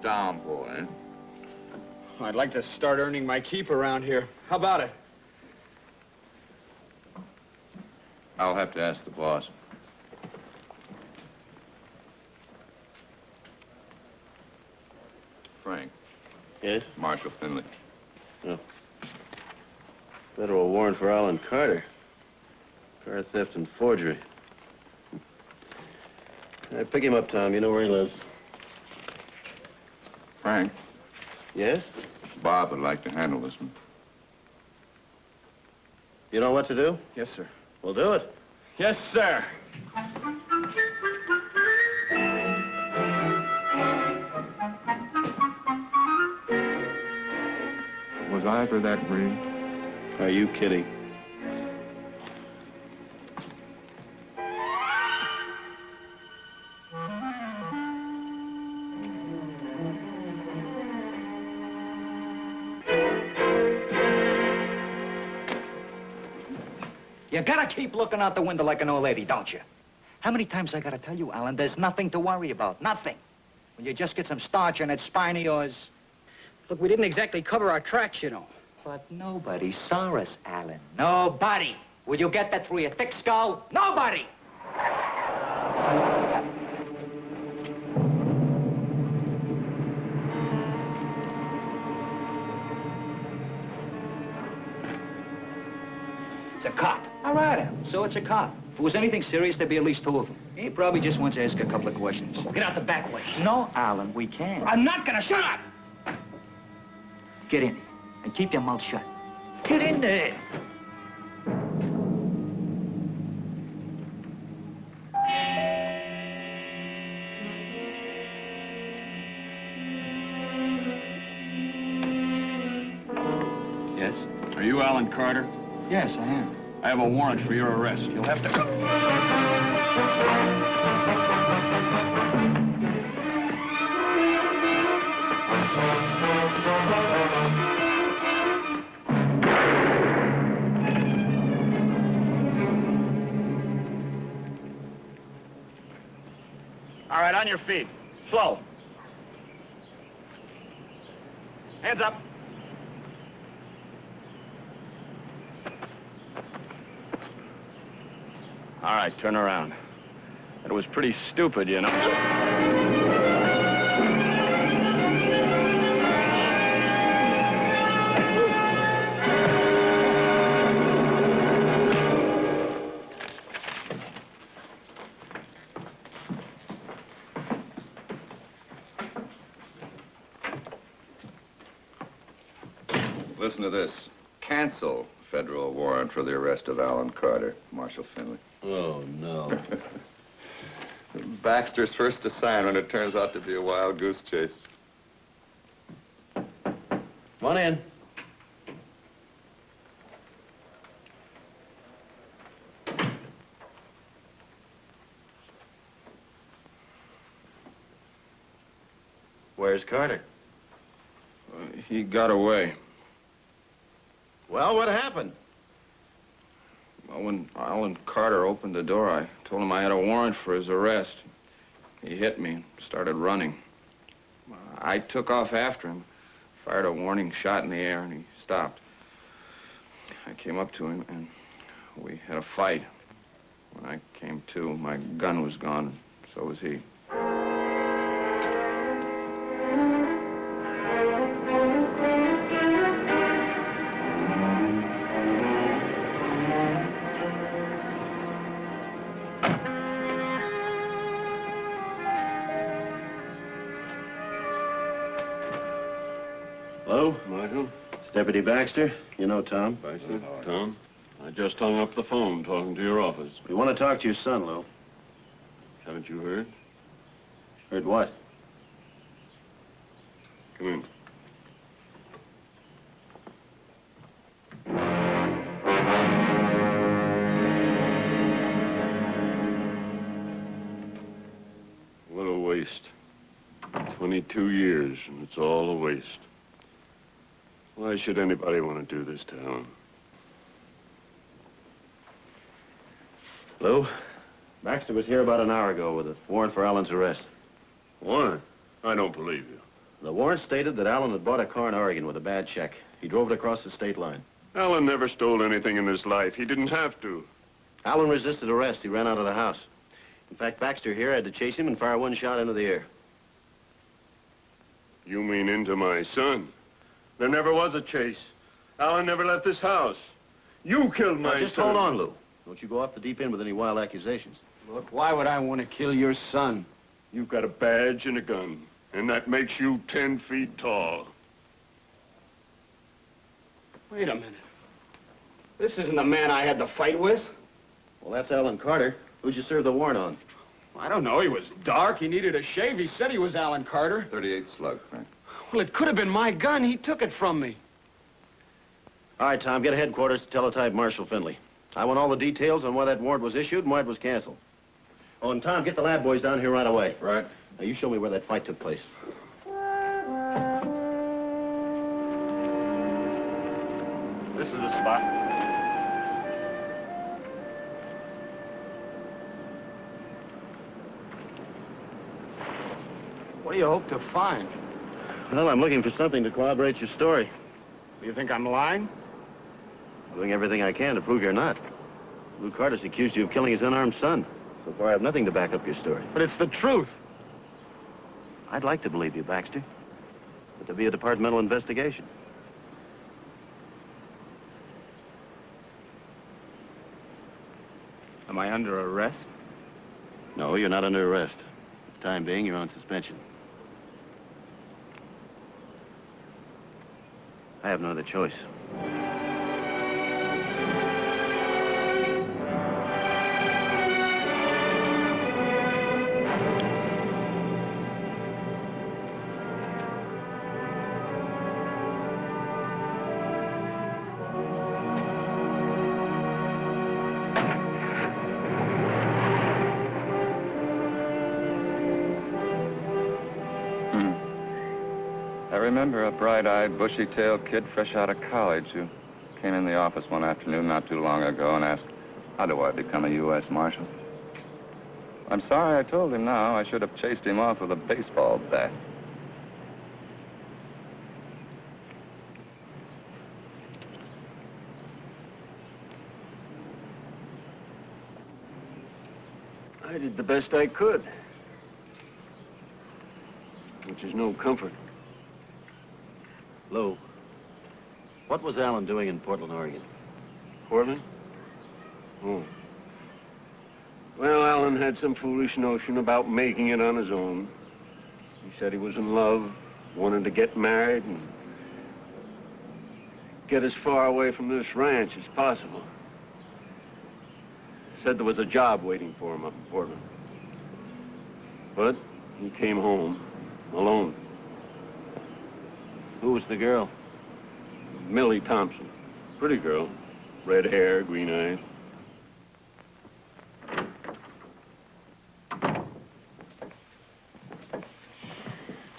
down, boy. I'd like to start earning my keep around here. How about it? I'll have to ask the boss. Frank. Yes? Marshal Finley. Oh. Federal warrant for Alan Carter. Car theft and forgery. Pick him up, Tom. You know where he lives. Frank. Yes? Bob would like to handle this one. You know what to do? Yes, sir. Well, do it. Yes, sir. Was I ever that green? Are you kidding? You gotta keep looking out the window like an old lady, don't you? How many times I gotta tell you, Alan, there's nothing to worry about, nothing. When you just get some starch on that spine of yours. Look, we didn't exactly cover our tracks, you know. But nobody saw us, Alan. Nobody. Will you get that through your thick skull? Nobody! It's a cop. All right, Alan, so it's a cop. If it was anything serious, there'd be at least two of them. He probably just wants to ask a couple of questions. Well, get out the back way. No, Alan, we can't. I'm not gonna shut up! Get in there and keep your mouth shut. Get in there. Yes? Are you Alan Carter? Yes, I am. I have a warrant for your arrest. You'll have to... All right, on your feet. Slow. Hands up. All right, turn around. It was pretty stupid, you know. Listen to this. Cancel federal warrant for the arrest of Alan Carter, Marshal Finley. Oh, no. Baxter's first assignment. It turns out to be a wild goose chase. Come on in. Where's Carter? He got away. Well, what happened? Well, when Alan Carter opened the door, I told him I had a warrant for his arrest. He hit me and started running. I took off after him, fired a warning shot in the air, and he stopped. I came up to him, and we had a fight. When I came to, my gun was gone, and so was he. Hello, Marshal. It's Deputy Baxter. You know Tom. Baxter? Tom? I just hung up the phone talking to your office. We want to talk to your son, Lou. Haven't you heard? Heard what? Come in. What a waste. 22 years, and it's all a waste. Why should anybody want to do this to Alan? Lou, Baxter was here about an hour ago with a warrant for Alan's arrest. Warrant? I don't believe you. The warrant stated that Allen had bought a car in Oregon with a bad check. He drove it across the state line. Alan never stole anything in his life. He didn't have to. Allen resisted arrest. He ran out of the house. In fact, Baxter here had to chase him and fire one shot into the air. You mean into my son? There never was a chase. Alan never left this house. You killed my son. Just hold on, Lou. Don't you go off the deep end with any wild accusations. Look, why would I want to kill your son? You've got a badge and a gun, and that makes you 10 feet tall. Wait a minute. This isn't the man I had the fight with. Well, that's Alan Carter. Who'd you serve the warrant on? I don't know. He was dark. He needed a shave. He said he was Alan Carter. 38 slug, Frank. Well, it could have been my gun. He took it from me. All right, Tom, get to headquarters to teletype Marshal Finley. I want all the details on why that warrant was issued and why it was canceled. Oh, and Tom, get the lab boys down here right away. Right. Now, you show me where that fight took place. This is the spot. What do you hope to find? Well, I'm looking for something to corroborate your story. Do you think I'm lying? I'm doing everything I can to prove you're not. Lou Carter's accused you of killing his unarmed son. So far, I have nothing to back up your story. But it's the truth. I'd like to believe you, Baxter. But there'll be a departmental investigation. Am I under arrest? No, you're not under arrest. For the time being, you're on suspension. I have no other choice. I remember a bright-eyed, bushy-tailed kid fresh out of college who came in the office one afternoon not too long ago and asked, how do I become a U.S. Marshal? I'm sorry I told him now. I should have chased him off with a baseball bat. I did the best I could. Which is no comfort. Lou, what was Allen doing in Portland, Oregon? Portland? Oh. Well, Alan had some foolish notion about making it on his own. He said he was in love, wanted to get married, and get as far away from this ranch as possible. Said there was a job waiting for him up in Portland. But he came home alone. Who was the girl? Millie Thompson. Pretty girl. Red hair, green eyes.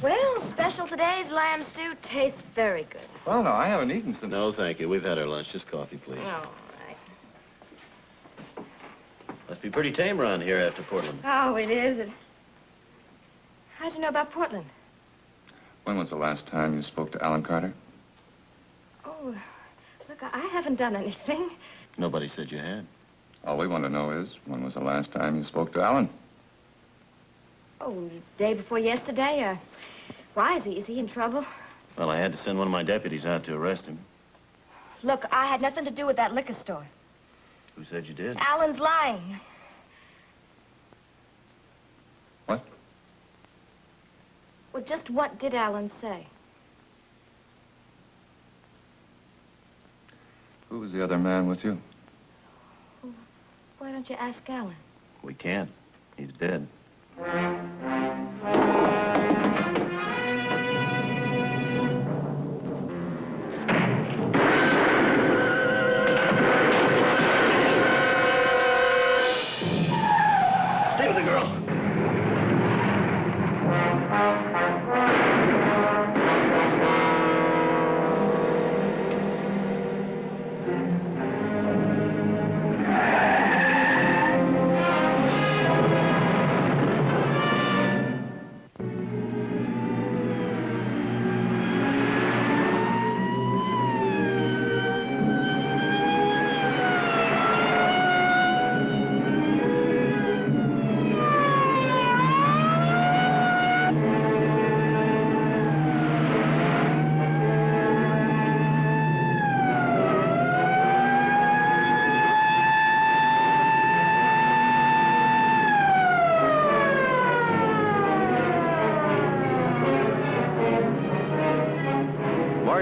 Well, special today's lamb stew tastes very good. Well, no, I haven't eaten since... No, thank you. We've had our lunch. Just coffee, please. All right. Must be pretty tame around here after Portland. Oh, it is. How'd you know about Portland? When was the last time you spoke to Alan Carter? Oh, look, I haven't done anything. Nobody said you had. All we want to know is, when was the last time you spoke to Alan? Oh, day before yesterday. Why, is he in trouble? Well, I had to send one of my deputies out to arrest him. Look, I had nothing to do with that liquor store. Who said you did? Alan's lying. What? Well, just what did Alan say? Who was the other man with you? Well, why don't you ask Alan? We can't. He's dead. Stay with the girl.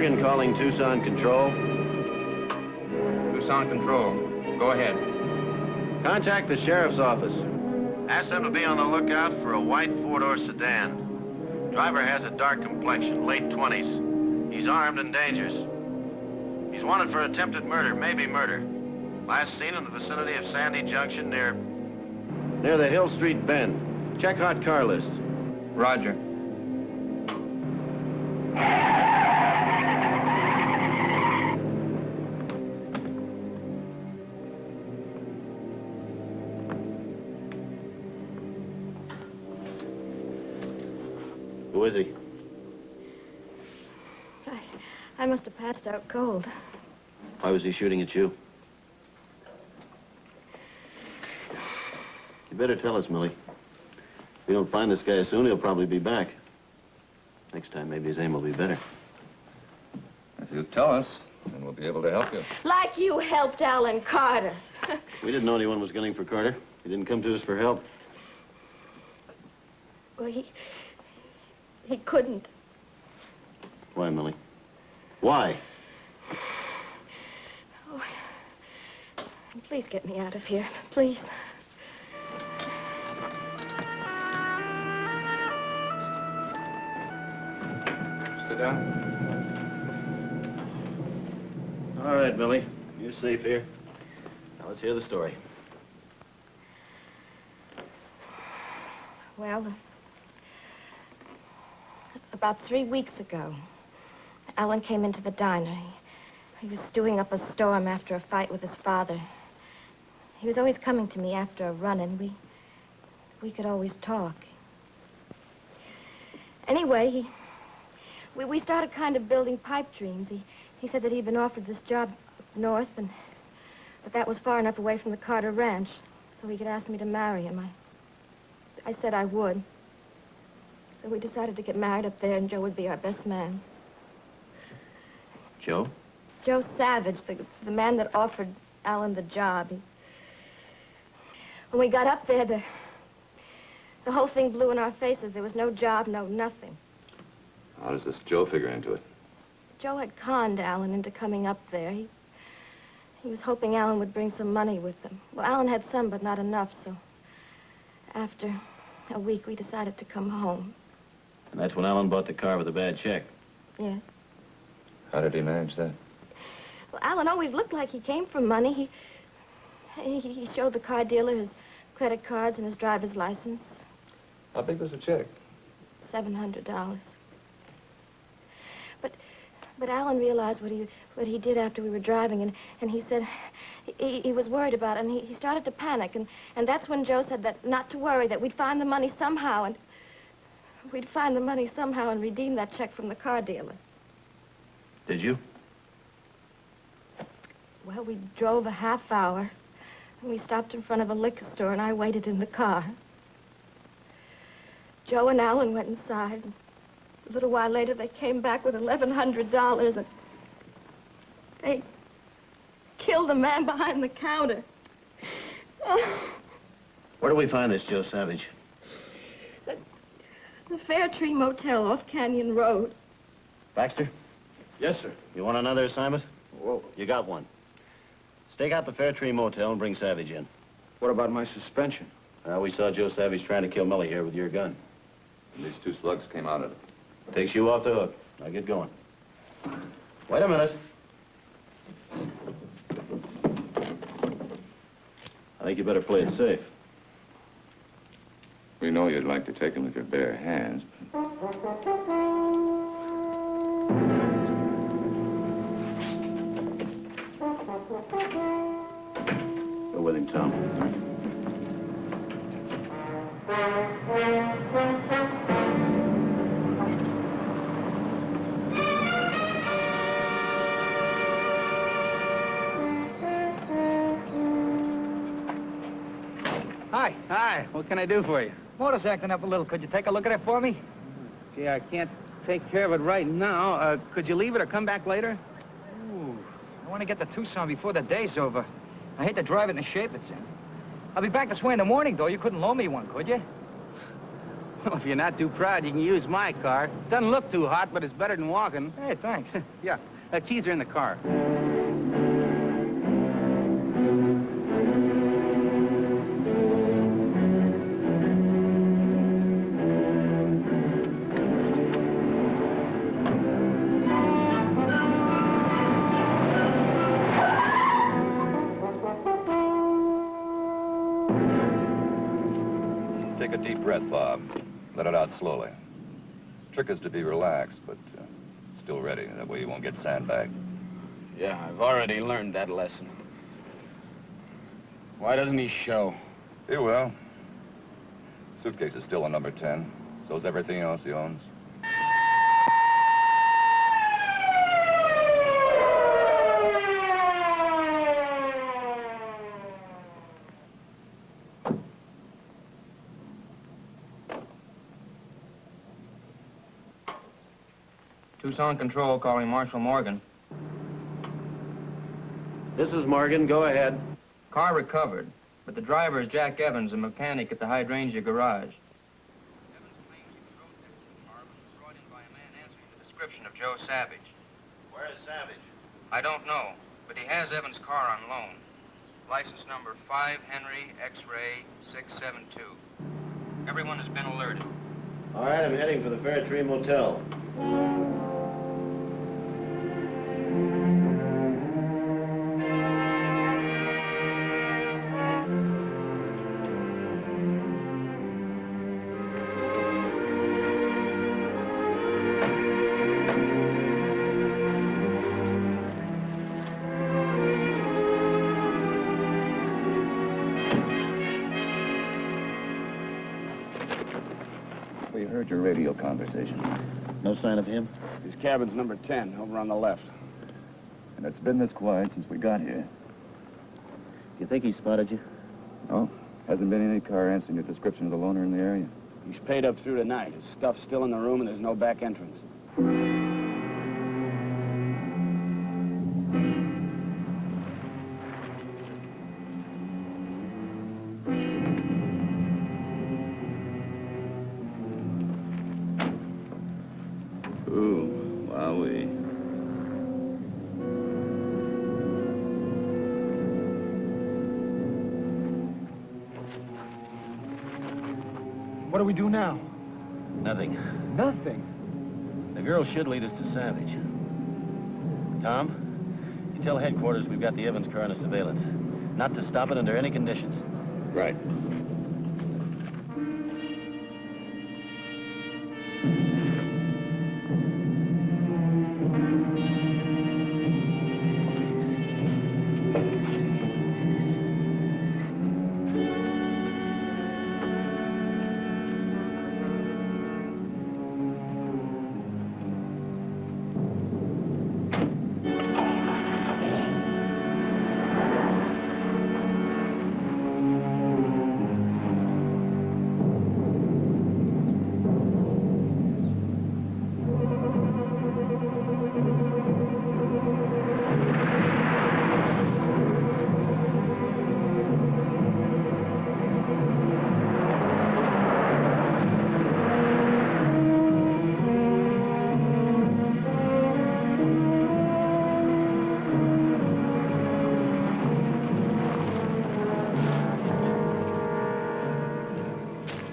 Morgan calling Tucson Control. Tucson Control. Go ahead. Contact the sheriff's office. Ask them to be on the lookout for a white four-door sedan. Driver has a dark complexion, late 20s. He's armed and dangerous. He's wanted for attempted murder, maybe murder. Last seen in the vicinity of Sandy Junction near the Hill Street Bend. Check hot car list. Roger. Who is he? I must have passed out cold. Why was he shooting at you? You better tell us, Millie. If we don't find this guy soon, he'll probably be back. Next time, maybe his aim will be better. If you tell us, then we'll be able to help you. Like you helped Alan Carter. We didn't know anyone was gunning for Carter. He didn't come to us for help. Well, he couldn't. Why, Millie? Why? Oh, please get me out of here. Please. Sit down. All right, Millie. You're safe here. Now, let's hear the story. Well, about 3 weeks ago, Alan came into the diner. He was stewing up a storm after a fight with his father. He was always coming to me after a run, and we could always talk. Anyway, we started kind of building pipe dreams. He said that he'd been offered this job up north, but that was far enough away from the Carter Ranch, so he could ask me to marry him. I said I would. So we decided to get married up there, and Joe would be our best man. Joe? Joe Savage, the man that offered Alan the job. When we got up there, the whole thing blew in our faces. There was no job, no nothing. How does this Joe figure into it? Joe had conned Alan into coming up there. He was hoping Alan would bring some money with him. Well, Alan had some, but not enough, so after a week, we decided to come home. And that's when Alan bought the car with a bad check. Yes. How did he manage that? Well, Alan always looked like he came from money. He showed the car dealer his credit cards and his driver's license. How big was the check? $700. But Alan realized what he did after we were driving, and he said he was worried about it, and he started to panic, and that's when Joe said that not to worry, that we'd find the money somehow, and we'd find the money somehow and redeem that check from the car dealer. Did you? Well, we drove a half hour, and we stopped in front of a liquor store, and I waited in the car. Joe and Alan went inside. A little while later, they came back with $1,100, and they killed the man behind the counter. Oh. Where do we find this Joe Savage? The Fair Tree Motel off Canyon Road. Baxter? Yes, sir. You want another assignment? Whoa. You got one. Stake out the Fair Tree Motel and bring Savage in. What about my suspension? We saw Joe Savage trying to kill Millie here with your gun. And these 2 slugs came out of it. Takes you off the hook. Now get going. Wait a minute. I think you better play it safe. We know you'd like to take him with your bare hands, but... Go with him, Tom. Hi. Hi. What can I do for you? Motor's acting up a little. Could you take a look at it for me? Gee, I can't take care of it right now. Could you leave it or come back later? Ooh, I want to get to Tucson before the day's over. I hate to drive it in the shape it's in. I'll be back this way in the morning, though. You couldn't loan me one, could you? Well, if you're not too proud, you can use my car. Doesn't look too hot, but it's better than walking. Hey, thanks. Yeah, keys are in the car. Take a deep breath, Bob. Let it out slowly. Trick is to be relaxed, but still ready. That way you won't get sandbagged. Yeah, I've already learned that lesson. Why doesn't he show? He will. Suitcase is still a number 10. So's everything else he owns. Tucson Control calling Marshal Morgan. This is Morgan. Go ahead. Car recovered, but the driver is Jack Evans, a mechanic at the Hydrangea garage. Evans claims he was road next to the car, but was brought in by a man answering the description of Joe Savage. Where is Savage? I don't know, but he has Evans' car on loan. License number 5 Henry X-ray 672. Everyone has been alerted. All right, I'm heading for the Fair Tree Motel. We heard your radio conversation. No sign of him? His cabin's number 10, over on the left. And it's been this quiet since we got here. You think he spotted you? No, hasn't been any car answering your description of the loner in the area. He's paid up through tonight. His stuff's still in the room and there's no back entrance. Ooh, wowee. What do we do now? Nothing. Nothing. The girl should lead us to Savage. Tom, you tell headquarters we've got the Evans car under surveillance. Not to stop it under any conditions. Right.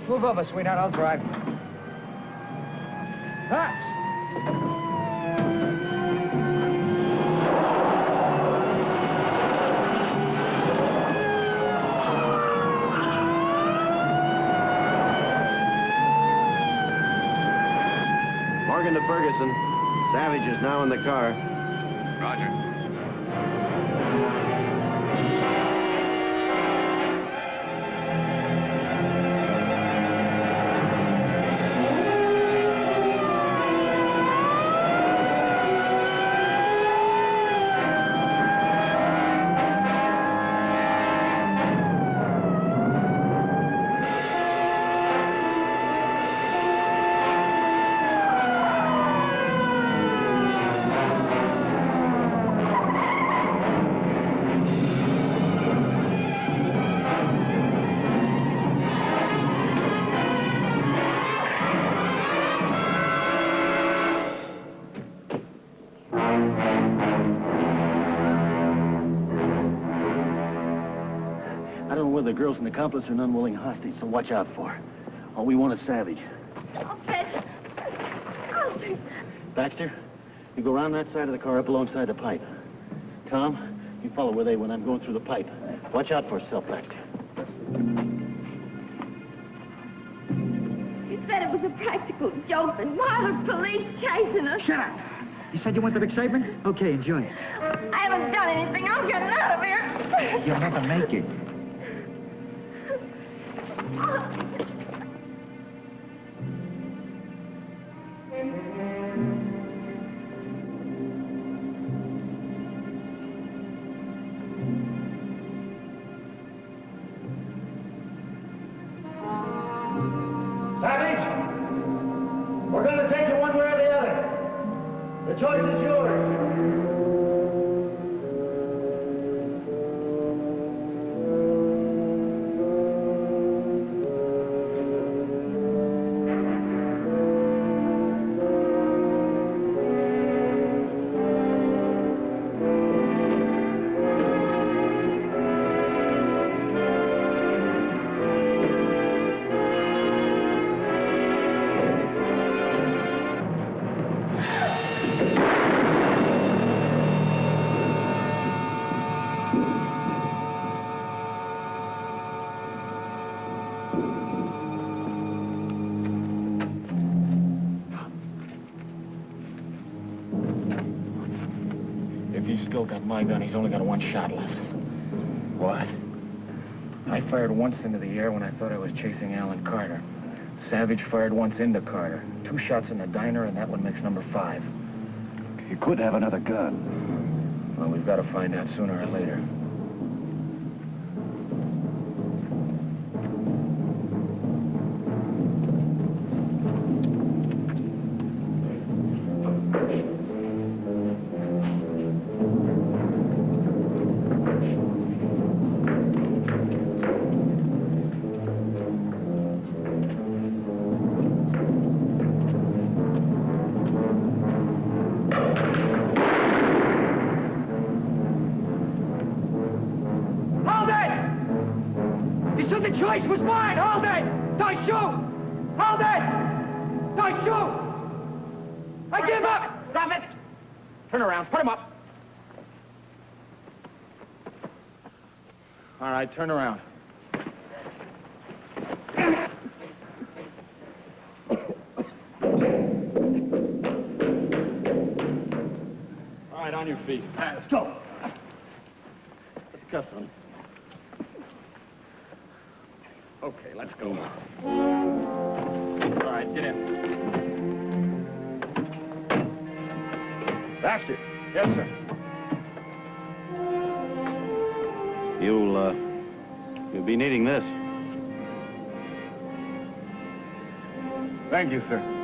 Move over, sweetheart. I'll drive. Cops! Morgan to Ferguson. Savage is now in the car. Roger. whether the girl's an accomplice or an unwilling hostage, so watch out for her. All we want is Savage. I'll fetch. I'll fetch. Baxter, you go around that side of the car up alongside the pipe. Tom, you follow where they went. I'm going through the pipe. Watch out for yourself, Baxter. You said it was a practical joke, but why are the police chasing us? Shut up. You said you wanted excitement? Okay, enjoy it. I haven't done anything. I'm getting out of here. You'll never make it. Savage, we're going to take you one way or the other. The choice is yours. Still got my gun. He's only got one shot left. What? I fired once into the air when I thought I was chasing Alan Carter. Savage fired once into Carter. 2 shots in the diner, and that one makes number 5. You could have another gun. Well, we've got to find out sooner or later. Turn around. Put him up. All right, turn around. All right, on your feet. All right, let's go. Let's cuff on. Okay, let's go. All right, get in. Baxter. Yes, sir. You'll be needing this. Thank you, sir.